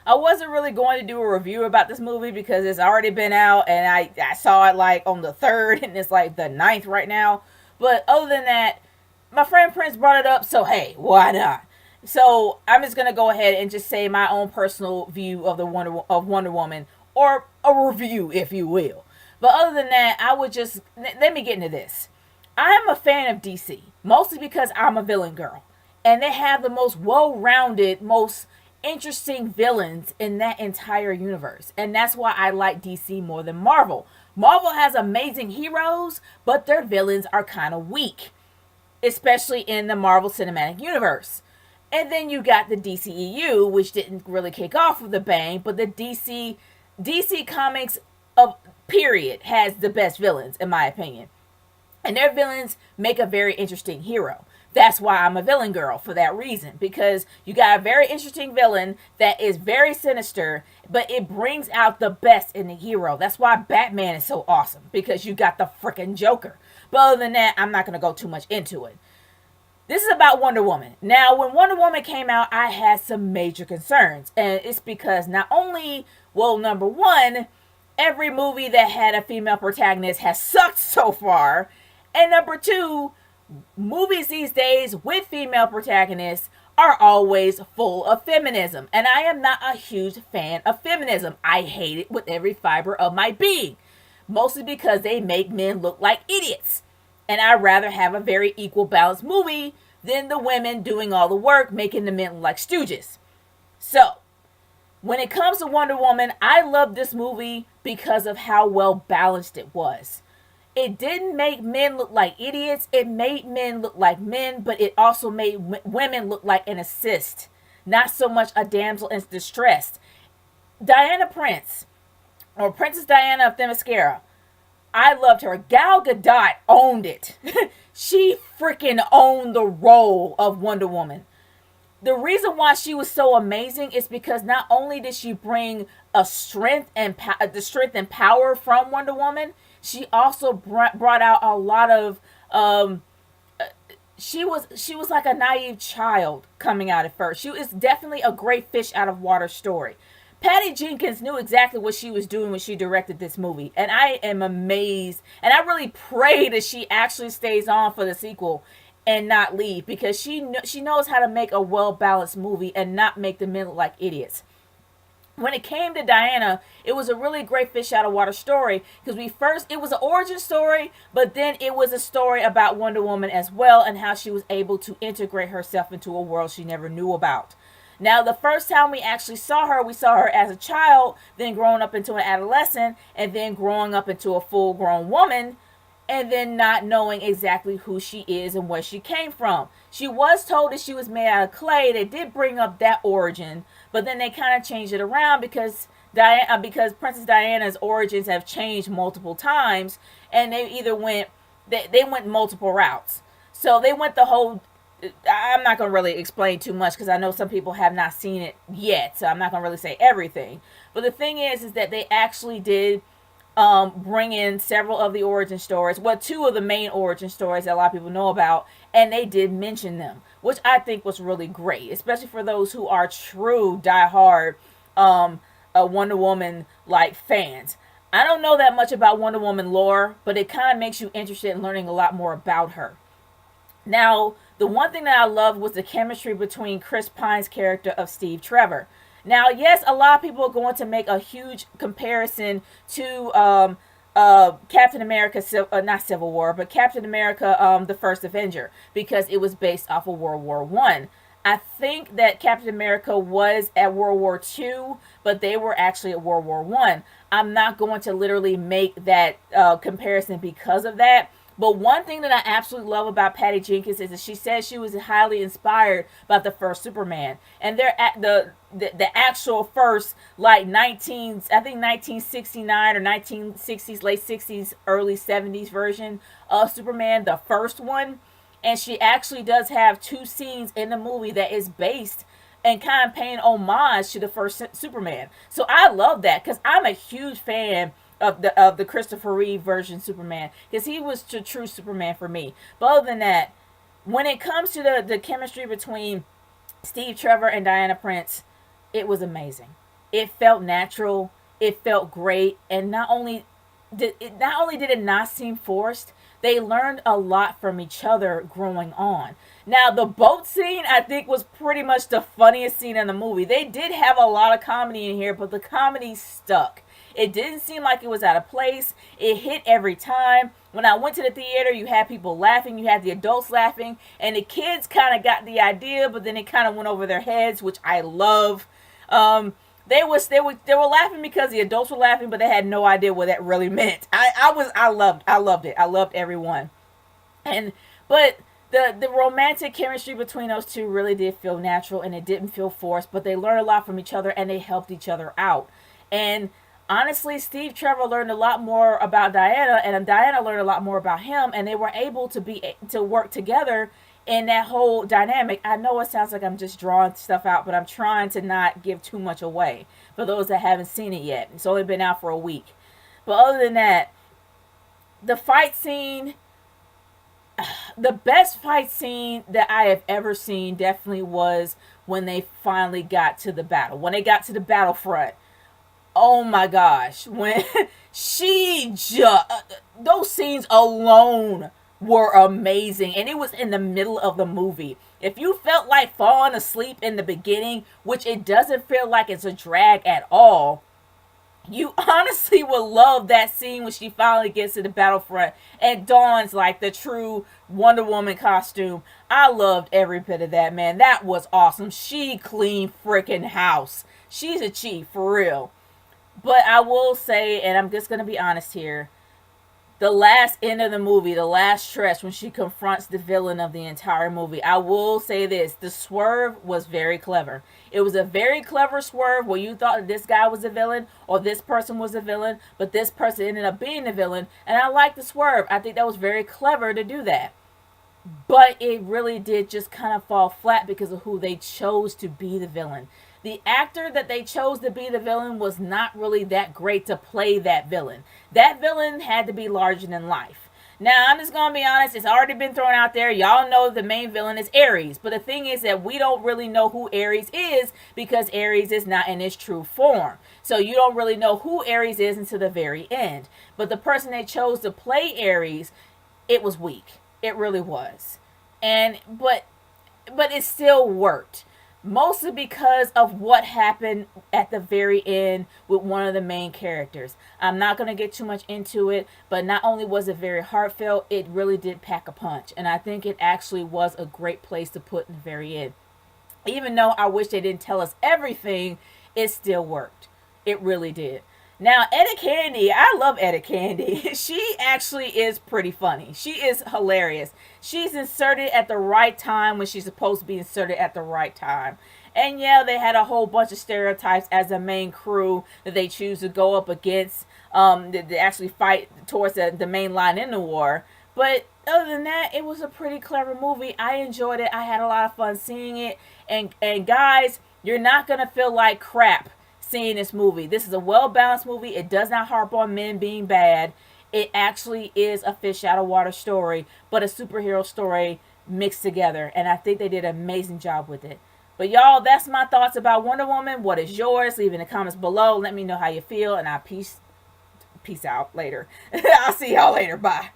I wasn't really going to do a review about this movie because it's already been out, and I saw it like on the 3rd, and it's like the 9th right now. But other than that, my friend Prince brought it up, so hey, why not? So I'm just gonna go ahead and just say my own personal view of the Wonder Woman, or a review, if you will. But other than that, I would just let me get into this. I am a fan of DC, mostly because I'm a villain girl, and they have the most well-rounded, most interesting villains in that entire universe, and that's why I like DC more than Marvel. Marvel has amazing heroes, but their villains are kind of weak, especially in the Marvel Cinematic Universe. And then you got the DCEU, which didn't really kick off with a bang, but the DC Comics of period has the best villains in my opinion. And their villains make a very interesting hero. That's why I'm a villain girl, for that reason. Because you got a very interesting villain that is very sinister, but it brings out the best in the hero. That's why Batman is so awesome, because you got the freaking Joker. But other than that, I'm not going to go too much into it. This is about Wonder Woman. Now, when Wonder Woman came out, I had some major concerns. And it's because not only, well, number one, every movie that had a female protagonist has sucked so far. And number two, movies these days with female protagonists are always full of feminism. And I am not a huge fan of feminism. I hate it with every fiber of my being. Mostly because they make men look like idiots. And I'd rather have a very equal balanced movie than the women doing all the work, making the men look like stooges. So, when it comes to Wonder Woman, I love this movie because of how well balanced it was. It didn't make men look like idiots. It made men look like men, but it also made women look like an assist, not so much a damsel in distress. Diana Prince, or Princess Diana of Themyscira, I loved her. Gal Gadot owned it. She freaking owned the role of Wonder Woman. The reason why she was so amazing is because not only did she bring a strength and the strength and power from Wonder Woman, she also brought out a lot of she was like a naive child coming out at first. She was definitely a great fish out of water story. Patty Jenkins knew exactly what she was doing when she directed this movie, and I am amazed. And I really pray that she actually stays on for the sequel and not leave, because she knows how to make a well balanced movie and not make the men look like idiots. When it came to Diana, it was a really great fish out of water story, because it was an origin story, but then it was a story about Wonder Woman as well, and how she was able to integrate herself into a world she never knew about. Now, the first time we actually saw her, we saw her as a child, then growing up into an adolescent, and then growing up into a full-grown woman, and then not knowing exactly who she is and where she came from. She was told that she was made out of clay. They did bring up that origin, but then they kind of changed it around because Princess Diana's origins have changed multiple times, and they went multiple routes. So they went the whole. I'm not going to really explain too much because I know some people have not seen it yet, so I'm not going to really say everything. But the thing is that they actually did bring in several of the origin stories, well, two of the main origin stories that a lot of people know about, and they did mention them, which I think was really great, especially for those who are true diehard Wonder Woman like fans. I don't know that much about Wonder Woman lore, but it kind of makes you interested in learning a lot more about her. Now, the one thing that I loved was the chemistry between Chris Pine's character of Steve Trevor. Now, yes, a lot of people are going to make a huge comparison to Captain America, not Civil War, but Captain America, the First Avenger, because it was based off of World War One. I think that Captain America was at World War II, but they were actually at World War One. I'm not going to literally make that comparison because of that. But one thing that I absolutely love about Patty Jenkins is that she says she was highly inspired by the first Superman, and they're at the actual first, like 1969 or 1960s, late 60s, early 70s version of Superman, the first one. And she actually does have two scenes in the movie that is based and kind of paying homage to the first Superman. So I love that, because I'm a huge fan of the Christopher Reeve version Superman, because he was the true Superman for me. But other than that, when it comes to the chemistry between Steve Trevor and Diana Prince, it was amazing. It felt natural. It felt great, and not only did it not seem forced, they learned a lot from each other growing on. Now, the boat scene, I think, was pretty much the funniest scene in the movie. They did have a lot of comedy in here, but the comedy stuck. It didn't seem like it was out of place. It hit every time. When I went to the theater, you had people laughing, you had the adults laughing, and the kids kind of got the idea, but then it kind of went over their heads, which I love. They were laughing because the adults were laughing, but they had no idea what that really meant. I loved it. I loved everyone. And but the romantic chemistry between those two really did feel natural, and it didn't feel forced, but they learned a lot from each other and they helped each other out. And honestly, Steve Trevor learned a lot more about Diana, and Diana learned a lot more about him, and they were able to work together in that whole dynamic. I know it sounds like I'm just drawing stuff out, but I'm trying to not give too much away for those that haven't seen it yet. It's only been out for a week. But other than that, the fight scene, the best fight scene that I have ever seen definitely was when they finally got to the battle. When they got to the battlefront. Oh my gosh. When she just, those scenes alone were amazing, and it was in the middle of the movie. If you felt like falling asleep in the beginning, which it doesn't feel like it's a drag at all, you honestly will love that scene when she finally gets to the battlefront and dons like the true Wonder Woman costume. I loved every bit of that, man. That was awesome. She cleaned freaking house. She's a chief for real. But I will say, and I'm just gonna be honest here, the last end of the movie, the last stretch when she confronts the villain of the entire movie, I will say this: the swerve was very clever. It was a very clever swerve where you thought that this guy was a villain or this person was a villain, but this person ended up being the villain. And I like the swerve. I think that was very clever to do that. But it really did just kind of fall flat because of who they chose to be the villain. The actor that they chose to be the villain was not really that great to play that villain. That villain had to be larger than life. Now, I'm just going to be honest, it's already been thrown out there. Y'all know the main villain is Ares. But the thing is that we don't really know who Ares is because Ares is not in his true form. So you don't really know who Ares is until the very end. But the person they chose to play Ares, it was weak. It really was. And but it still worked. Mostly because of what happened at the very end with one of the main characters. I'm not going to get too much into it, but not only was it very heartfelt, it really did pack a punch. And I think it actually was a great place to put in the very end. Even though I wish they didn't tell us everything, it still worked. It really did. Now, Etta Candy, I love Etta Candy. She actually is pretty funny. She is hilarious. She's inserted at the right time when she's supposed to be inserted at the right time. And yeah, they had a whole bunch of stereotypes as the main crew that they choose to go up against, that actually fight towards the main line in the war. But other than that, it was a pretty clever movie. I enjoyed it. I had a lot of fun seeing it. And guys, you're not going to feel like crap seeing this movie. This is a well-balanced movie. It does not harp on men being bad. It actually is a fish out of water story, but a superhero story mixed together. And I think they did an amazing job with it. But y'all, that's my thoughts about Wonder Woman. What is yours? Leave in the comments below. Let me know how you feel, and I'll peace out later. I'll see y'all later. Bye.